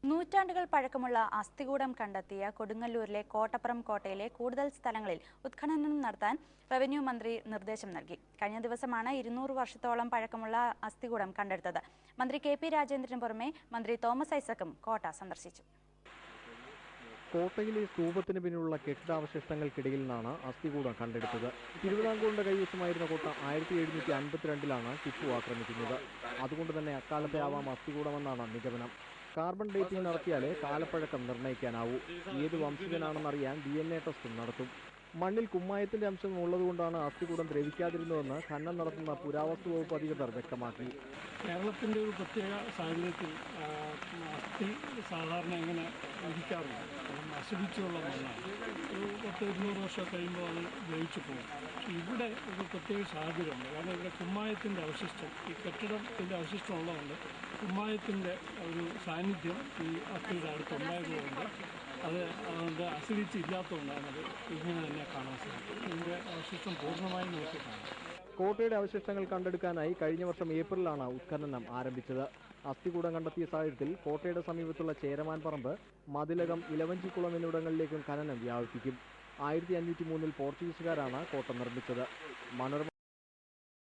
നൂറ്റാണ്ടുകൾ പഴക്കമുള്ള അസ്ഥികൂടം കണ്ടെത്തിയ കൊടുങ്ങല്ലൂരിലെ കോട്ടപ്പുറം കോട്ടയിലെ കൂടുതൽ സ്ഥലങ്ങളിൽ ഉത്ഖനനം നടത്താൻ റവന്യൂ മന്ത്രി നിർദ്ദേശം നൽകി. കഴിഞ്ഞ ദിവസമാണ് 200 വർഷത്തോളം പഴക്കമുള്ള അസ്ഥികൂടം കണ്ടെടുത്തത്. മന്ത്രി കെ.പി. രാജേന്ദ്രന് പുറമെ മന്ത്രി തോമസ് ഐസക്കും കോട്ട സന്ദർശിച്ചു. കോട്ടയിലെ സ്തൂപത്തിന് പിന്നിലുള്ള കെട്ടിടാവശിഷ്ടങ്ങൾക്കിടയിൽ നിന്നാണ് അസ്ഥികൂടം കണ്ടെടുത്തത്. തിരുവിതാംകൂറിന്റെ കൈവശമായിരുന്ന കോട്ട 1752-ലാണ് ടിപ്പു ആക്രമിക്കുന്നത്. അതുകൊണ്ട് തന്നെ അക്കാലത്തെ ആവാം അസ്ഥികൂടമെന്നാണ് നിഗമനം. കാർബൺ ഡേറ്റിംഗ് നടത്തിയാലേ കാലപ്പഴക്കം നിർണ്ണയിക്കാനാവൂ. ഏത് വംശജനാണെന്നറിയാൻ DNA ടെസ്റ്റും നടത്തും. മണ്ണിൽ കുമ്മായത്തിന്റെ അംശം ഉള്ളതുകൊണ്ടാണ് അസ്ഥികൂടം ദ്രവിക്കാതിരുന്നതെന്ന് ഖനനം നടത്തുന്ന പുരാവസ്തു വകുപ്പ് അധികൃതർ വ്യക്തമാക്കി. കേരളത്തിൻ്റെ ഒരു പ്രത്യേക സാഹചര്യത്തിൽ അസ്ഥി സാധാരണ എങ്ങനെ ഇരിക്കാറില്ല, അശുദ്ധിച്ചുള്ള മണ്ണാണ്. ഒരു 10-200 വർഷം കഴിയുമ്പോൾ അത് ദ്രവിച്ചു പോകും. ഇവിടെ ഒരു പ്രത്യേക സാഹചര്യമുണ്ട്. കാരണം ഇവിടെ കുമ്മായത്തിൻ്റെ അവശിഷ്ടം, ഈ കെട്ടിടത്തിൻ്റെ അവശിഷ്ടം ഉള്ളതുകൊണ്ട് കുമ്മായത്തിൻ്റെ ഒരു സാന്നിധ്യം ഈ അസ്ഥിയുടെ അടുത്തുണ്ടായതുകൊണ്ട് അതുകൊണ്ട് അസിഡിറ്റി ഇല്ലാത്തതുകൊണ്ടാണ് അത് ഇങ്ങനെ തന്നെ കാണാൻ സാധിക്കും. ഇതിൻ്റെ അവശിഷ്ടം പൂർണ്ണമായും നമുക്ക് കാണാം. കോട്ടയുടെ അവശിഷ്ടങ്ങൾ കണ്ടെടുക്കാനായി കഴിഞ്ഞ വർഷം ഏപ്രിലാണ് ഉത്ഖനനം ആരംഭിച്ചത്. അസ്ഥികൂടം കണ്ടെത്തിയ സാഹചര്യത്തിൽ കോട്ടയുടെ സമീപത്തുള്ള ചേരമാൻ പറമ്പ്, മതിലകം, ഇലവഞ്ചിക്കുളം എന്നിവിടങ്ങളിലേക്കും ഖനനം വ്യാപിപ്പിക്കും. 1503-ൽ പോർച്ചുഗീസുകാരാണ് കോട്ട നിർമ്മിച്ചത്.